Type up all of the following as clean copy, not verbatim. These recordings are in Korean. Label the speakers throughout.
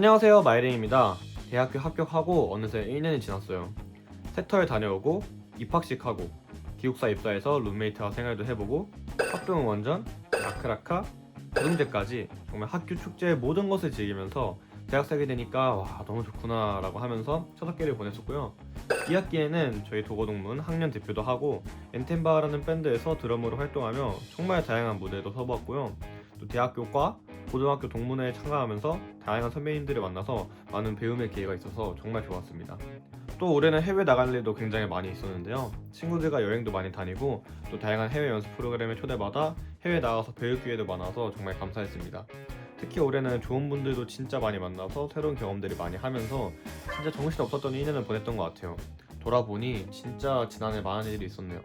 Speaker 1: 안녕하세요, 마이랭입니다. 대학교 합격하고 어느새 1년이 지났어요. 세터에 다녀오고 입학식하고 기숙사 입사해서 룸메이트와 생활도 해보고 합동응원전, 라크라카, 부등제까지 정말 학교 축제의 모든 것을 즐기면서 대학생이 되니까 와 너무 좋구나 라고 하면서 첫 학기를 보냈었고요. 2학기에는 저희 도고동문 학년 대표도 하고 엔템바라는 밴드에서 드러머로 활동하며 정말 다양한 무대에도 서보았고요. 또 대학교과 고등학교 동문회에 참가하면서 다양한 선배님들을 만나서 많은 배움의 기회가 있어서 정말 좋았습니다. 또 올해는 해외 나갈 일도 굉장히 많이 있었는데요. 친구들과 여행도 많이 다니고 또 다양한 해외 연습 프로그램에 초대받아 해외 나가서 배울 기회도 많아서 정말 감사했습니다. 특히 올해는 좋은 분들도 진짜 많이 만나서 새로운 경험들을 많이 하면서 진짜 정신없었던 1년을 보냈던 것 같아요. 돌아보니 진짜 지난해 많은 일이 있었네요.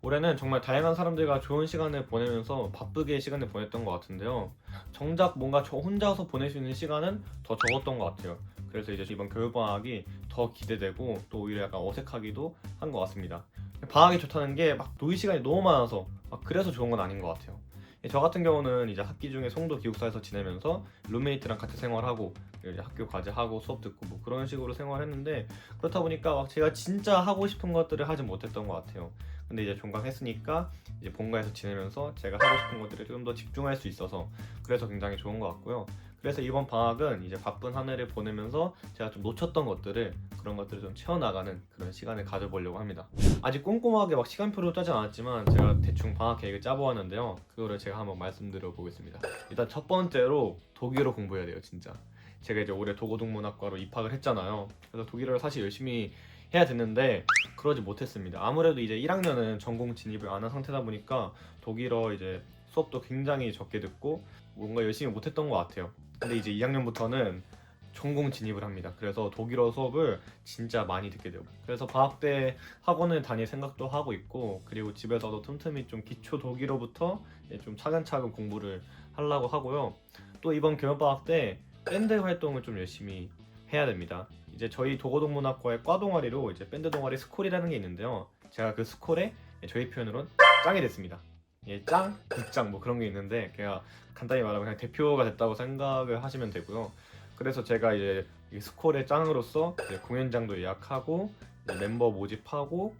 Speaker 1: 올해는 정말 다양한 사람들과 좋은 시간을 보내면서 바쁘게 시간을 보냈던 것 같은데요. 정작 뭔가 저 혼자서 보낼 수 있는 시간은 더 적었던 것 같아요. 그래서 이제 이번 겨울방학이 더 기대되고 또 오히려 약간 어색하기도 한 것 같습니다. 방학이 좋다는 게 막 놀이 시간이 너무 많아서 막 그래서 좋은 건 아닌 것 같아요. 저 같은 경우는 이제 학기 중에 송도 기숙사에서 지내면서 룸메이트랑 같이 생활하고 이제 학교 과제하고 수업 듣고 뭐 그런 식으로 생활했는데 그렇다 보니까 막 제가 진짜 하고 싶은 것들을 하지 못했던 것 같아요. 근데 이제 종강했으니까 이제 본가에서 지내면서 제가 하고 싶은 것들을 좀 더 집중할 수 있어서 그래서 굉장히 좋은 것 같고요. 그래서 이번 방학은 이제 바쁜 한 해를 보내면서 제가 좀 놓쳤던 것들을 그런 것들을 좀 채워나가는 그런 시간을 가져보려고 합니다. 아직 꼼꼼하게 막 시간표로 짜지 않았지만 제가 대충 방학 계획을 짜보았는데요. 그거를 제가 한번 말씀드려 보겠습니다. 일단 첫 번째로 독일어 공부해야 돼요, 진짜. 제가 이제 올해 도고동문학과로 입학을 했잖아요. 그래서 독일어를 사실 열심히 해야 됐는데 그러지 못했습니다. 아무래도 이제 1학년은 전공 진입을 안 한 상태다 보니까 독일어 이제 수업도 굉장히 적게 듣고 뭔가 열심히 못했던 것 같아요. 근데 이제 2학년부터는 전공 진입을 합니다. 그래서 독일어 수업을 진짜 많이 듣게 되고 그래서 방학 때 학원을 다닐 생각도 하고 있고 그리고 집에서도 틈틈이 좀 기초 독일어부터 좀 차근차근 공부를 하려고 하고요. 또 이번 겨울방학 때 밴드 활동을 좀 열심히 해야 됩니다. 이제 저희 도고동문학과의 과 동아리로 이제 밴드 동아리 스콜이라는 게 있는데요. 제가 그 스콜에 저희 표현으로는 짱이 됐습니다. 짱, 굿짱 뭐 그런 게 있는데 그냥 간단히 말하면 그냥 대표가 됐다고 생각을 하시면 되고요. 그래서 제가 이제 이 스콜의 짱으로서 이제 공연장도 예약하고 이제 멤버 모집하고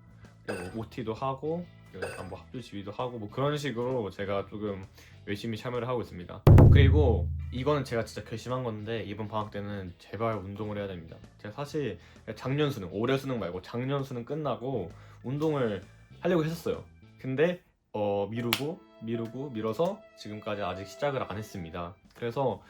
Speaker 1: 그리고 OT도 하고 그리고 약간 뭐 합주 지휘도 하고 뭐 그런 식으로 제가 조금 열심히 참여를 하고 있습니다. 그리고 이거는 제가 진짜 결심한 건데 이번 방학 때는 제발 운동을 해야 됩니다. 제가 사실 작년 수능, 올해 수능 말고 작년 수능 끝나고 운동을 하려고 했었어요. 근데 미루고 지금까지 아직 시작을 안 했습니다. 그래서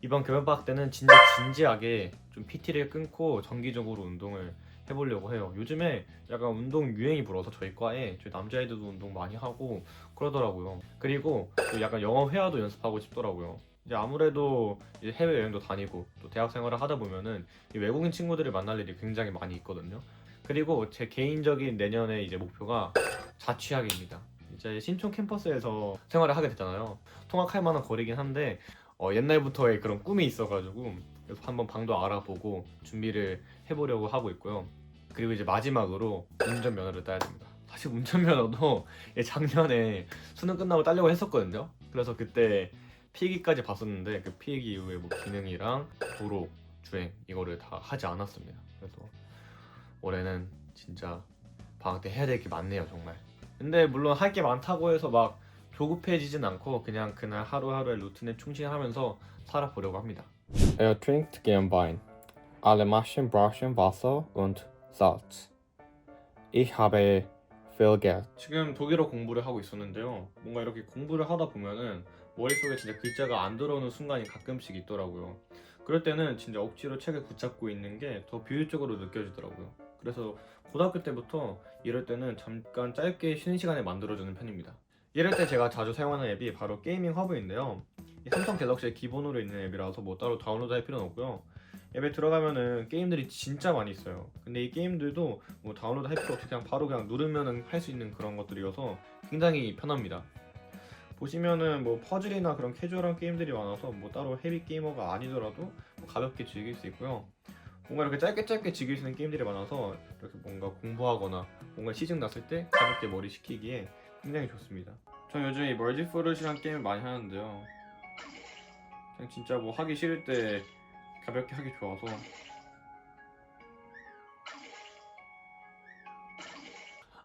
Speaker 1: 이번 겨울방학 때는 진짜 진지하게 좀 PT를 끊고 정기적으로 운동을 해보려고 해요. 요즘에 약간 운동 유행이 불어서 저희 과에 저희 남자애들도 운동 많이 하고 그러더라고요. 그리고 또 약간 영어 회화도 연습하고 싶더라고요. 이제 아무래도 이제 해외 여행도 다니고 또 대학 생활을 하다 보면은 이 외국인 친구들을 만날 일이 굉장히 많이 있거든요. 그리고 제 개인적인 내년의 이제 목표가 자취하기입니다. 이제 신촌 캠퍼스에서 생활을 하게 됐잖아요. 통학할 만한 거리긴 한데 옛날부터의 그런 꿈이 있어가지고 그래서 한번 방도 알아보고 준비를 해보려고 하고 있고요. 그리고 이제 마지막으로 운전면허를 따야 됩니다. 사실 운전면허도 작년에 수능 끝나고 따려고 했었거든요. 그래서 그때 필기까지 봤었는데 그 필기 이후에 뭐 기능이랑 도로 주행 이거를 다 하지 않았습니다. 그래서 올해는 진짜 방학 때 해야 될 게 많네요, 정말. 근데 물론 할 게 많다고 해서 막 조급해지진 않고 그냥 그날 하루하루의 루틴에 충실하면서 살아보려고 합니다. Er trinkt gern Wein. Alle Maschen brauchen Wasser und Salz. Ich habe viel Geld. 지금 독일어 공부를 하고 있었는데요. 뭔가 이렇게 공부를 하다 보면은 머릿속에 진짜 글자가 안 들어오는 순간이 가끔씩 있더라고요. 그럴 때는 진짜 억지로 책을 붙잡고 있는 게 더 비효율적으로 느껴지더라고요. 그래서 고등학교 때부터 이럴 때는 잠깐 짧게 쉬는 시간을 만들어주는 편입니다. 이럴 때 제가 자주 사용하는 앱이 바로 게이밍 허브인데요. 이 삼성 갤럭시에 기본으로 있는 앱이라서 뭐 따로 다운로드 할 필요는 없고요. 앱에 들어가면은 게임들이 진짜 많이 있어요. 근데 이 게임들도 뭐 다운로드 할 필요 없이 그냥 바로 그냥 누르면은 할 수 있는 그런 것들이어서 굉장히 편합니다. 보시면은 뭐 퍼즐이나 그런 캐주얼한 게임들이 많아서 뭐 따로 헤비 게이머가 아니더라도 뭐 가볍게 즐길 수 있고요. 뭔가 이렇게 짧게 즐길 수 있는 게임들이 많아서 이렇게 뭔가 공부하거나 뭔가 시즌 났을 때 가볍게 머리 식히기에 굉장히 좋습니다. 전 요즘 이 멀티포르시란 게임을 많이 하는데요. 그냥 진짜 뭐 하기 싫을 때 가볍게 하기 좋아서.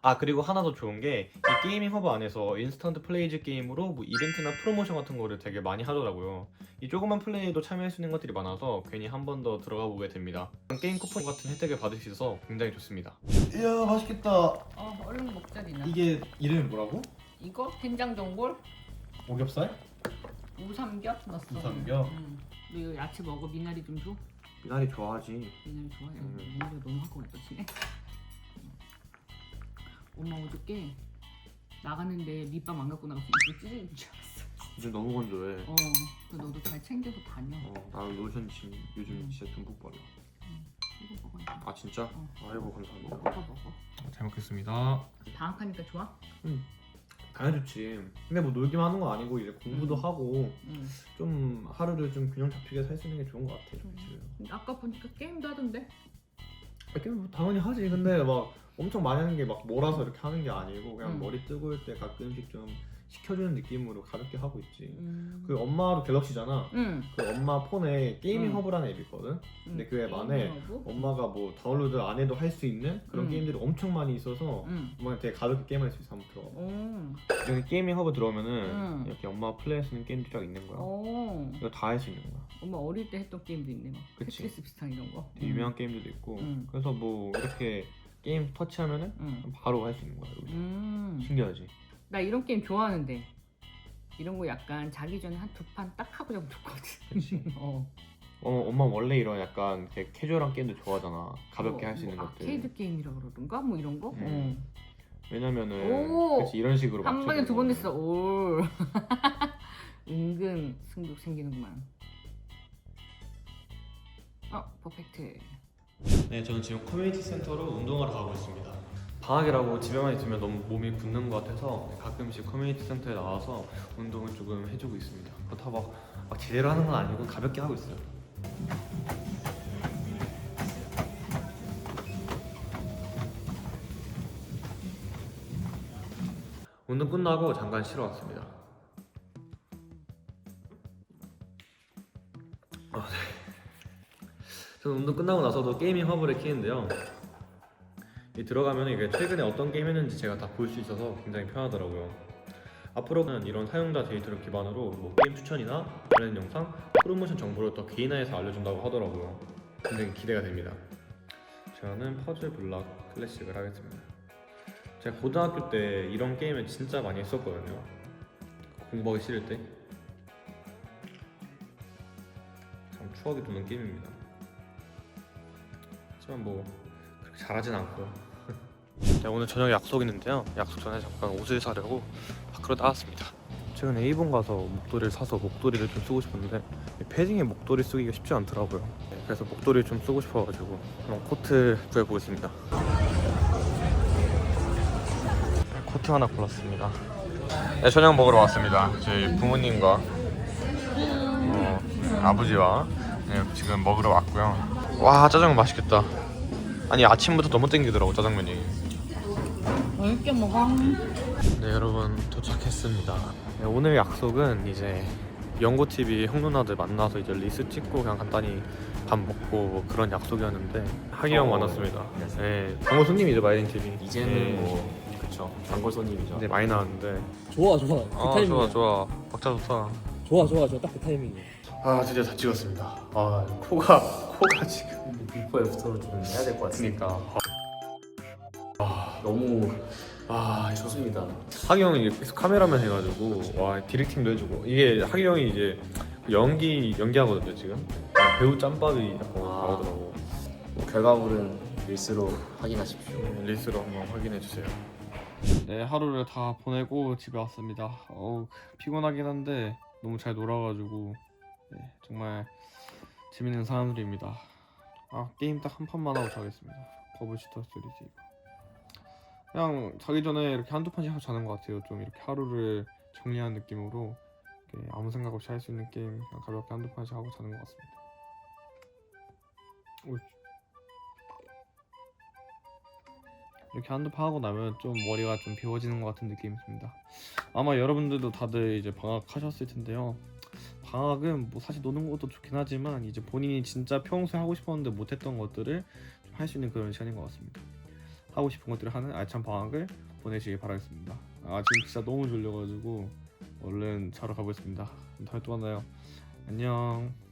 Speaker 1: 아 그리고 하나 더 좋은 게 이 게이밍 허브 안에서 인스턴트 플레이즈 게임으로 뭐 이벤트나 프로모션 같은 거를 되게 많이 하더라고요. 이 조그만 플레이도 참여할 수 있는 것들이 많아서 괜히 한 번 더 들어가 보게 됩니다. 게임 쿠폰 같은 혜택을 받을 수 있어서 굉장히 좋습니다. 이야 맛있겠다.
Speaker 2: 얼른 먹자 니나.
Speaker 1: 이게 이름이 뭐라고?
Speaker 2: 이거 된장 전골,
Speaker 1: 오겹살?
Speaker 2: 우삼겹 넣었어.
Speaker 1: 우삼겹?
Speaker 2: 너 이거 야채 먹어. 미나리 좀 줘.
Speaker 1: 미나리 좋아하지.
Speaker 2: 미나리 좋아해. 미나리 너무 하고 있었지. 엄마 어저께 나갔는데 립밤 안 갖고 나가서 입을 찢어질 줄 알았어.
Speaker 1: 요즘 너무 건조해.
Speaker 2: 그래서 너도 잘 챙겨서 다녀.
Speaker 1: 나는 로션 지금 요즘 진짜 듬뿍 바려.
Speaker 2: 이거 먹어.
Speaker 1: 아 진짜? 아이고 감사합니다.
Speaker 2: 먹어.
Speaker 1: 잘 먹겠습니다.
Speaker 2: 방학하니까 좋아?
Speaker 1: 당연히 좋지. 근데 뭐 놀기만 하는 건 아니고 이제 공부도 하고 좀 하루를 좀 균형 잡히게 살 수 있는 게 좋은 것 같아.
Speaker 2: 근데 아까 보니까 게임도 하던데.
Speaker 1: 게임 뭐 당연히 하지. 근데 막 엄청 많이 하는 게 막 몰아서 이렇게 하는 게 아니고 그냥 머리 뜨거울 때 가끔씩 좀 식혀주는 느낌으로 가볍게 하고 있지. 그 엄마도 갤럭시잖아. 그 엄마 폰에 게이밍 허브라는 앱이 있거든. 근데 그 앱 안에 엄마가 뭐 다운로드 안 해도 할 수 있는 그런 게임들이 엄청 많이 있어서 엄마가 되게 가볍게 게임할 수 있어. 한번 들어가. 여기 게이밍 허브 들어오면은 이렇게 엄마가 플레이할 수 있는 게임들이 쫙 있는 거야. 이거 다 할 수 있는 거야.
Speaker 2: 엄마 어릴 때 했던 게임도 있네. 막
Speaker 1: 그치.
Speaker 2: 테트리스 비슷한 이런 거.
Speaker 1: 되게 유명한 게임들도 있고. 그래서 뭐 이렇게 게임 터치하면은 바로 할 수 있는 거야. 여기서. 신기하지?
Speaker 2: 나 이런 게임 좋아하는데 이런 거 약간 자기 전에 한 두 판 딱 하고 자면 좋거든.
Speaker 1: 그치. 엄마 원래 이런 약간 되게 캐주얼한 게임도 좋아하잖아. 가볍게 할 수 있는 것들.
Speaker 2: 아케이드 게임이라 그러던가 뭐 이런 거.
Speaker 1: 왜냐면은 그치, 이런 식으로
Speaker 2: 한 방에 두 번 됐어. 올. 은근 승부욕 생기는구만. 퍼펙트.
Speaker 1: 네, 저는 지금 커뮤니티 센터로 운동하러 가고 있습니다. 방학이라고 집에만 있으면 너무 몸이 굳는 것 같아서 가끔씩 커뮤니티 센터에 나와서 운동을 조금 해주고 있습니다. 그렇다고 막 제대로 하는 건 아니고 가볍게 하고 있어요. 운동 끝나고 잠깐 쉬러 왔습니다. 저는 운동 끝나고 나서도 게이밍 허브를 키는데요. 이 들어가면 이게 최근에 어떤 게임 했는지 제가 다 볼 수 있어서 굉장히 편하더라고요. 앞으로는 이런 사용자 데이터를 기반으로 뭐 게임 추천이나 관련 영상, 프로모션 정보를 더 개인화해서 알려준다고 하더라고요. 굉장히 기대가 됩니다. 저는 퍼즐 블락 클래식을 하겠습니다. 제가 고등학교 때 이런 게임을 진짜 많이 했었거든요. 공부하기 싫을 때. 참 추억이 돋는 게임입니다. 하지만 뭐 그렇게 잘하진 않고요. 네, 오늘 저녁에 약속 있는데요. 약속 전에 잠깐 옷을 사려고 밖으로 나왔습니다. 최근에 일본 가서 목도리를 사서 목도리를 좀 쓰고 싶었는데 패딩에 목도리 쓰기가 쉽지 않더라고요. 네, 그래서 목도리를 좀 쓰고 싶어가지고 그럼 코트 구해보겠습니다. 코트 하나 골랐습니다. 네, 저녁 먹으러 왔습니다. 저희 부모님과 아버지와 지금 먹으러 왔고요. 와 짜장면 맛있겠다. 아니 아침부터 너무 땡기더라고 짜장면이.
Speaker 2: 맛있게 먹어.
Speaker 1: 네 여러분 도착했습니다. 네, 오늘 약속은 이제 연고TV 형 누나들 만나서 이제 리스 찍고 그냥 간단히 밥 먹고 뭐 그런 약속이었는데 하기 형 만났습니다. 네 광고 손님이죠 마이린TV.
Speaker 3: 이제는 뭐 그쵸 단골 손님이죠.
Speaker 1: 네 많이 나왔는데.
Speaker 4: 좋아 그 타이밍이야.
Speaker 1: 좋아 박자 좋다.
Speaker 4: 좋아 딱 그 타이밍이야.
Speaker 1: 아 드디어 다 찍었습니다. 아 코가 지금
Speaker 3: 비포 애프터로 좀 해야 될 것 같으니까. 너무 좋습니다.
Speaker 1: 하기 형이 계속 카메라맨 해가지고 와 디렉팅도 해주고 이게 하기 형이 이제 연기하거든요 지금. 배우 짬밥이 약간 나오더라고.
Speaker 3: 결과물은 릴스로 확인하십시오.
Speaker 1: 릴스로 한번 확인해 주세요. 네 하루를 다 보내고 집에 왔습니다. 피곤하긴 한데 너무 잘 놀아가지고 네, 정말 재밌는 사람들입니다. 게임 딱 한 판만 하고 자겠습니다. 버블시터 시리즈 이거. 그냥 자기 전에 이렇게 한두 판씩 하고 자는 것 같아요. 좀 이렇게 하루를 정리한 느낌으로 이렇게 아무 생각 없이 할 수 있는 게임 그냥 가볍게 한두 판씩 하고 자는 것 같습니다. 이렇게 한두판 하고 나면 좀 머리가 좀 비워지는 것 같은 느낌이 듭니다. 아마 여러분들도 다들 이제 방학하셨을 텐데요. 방학은 뭐 사실 노는 것도 좋긴 하지만 이제 본인이 진짜 평소에 하고 싶었는데 못했던 것들을 할 수 있는 그런 시간인 것 같습니다. 하고 싶은 것들을 하는 알찬 방학을 보내시길 바라겠습니다. 지금 진짜 너무 졸려가지고 얼른 자러 가보겠습니다. 다음에 또 만나요. 안녕.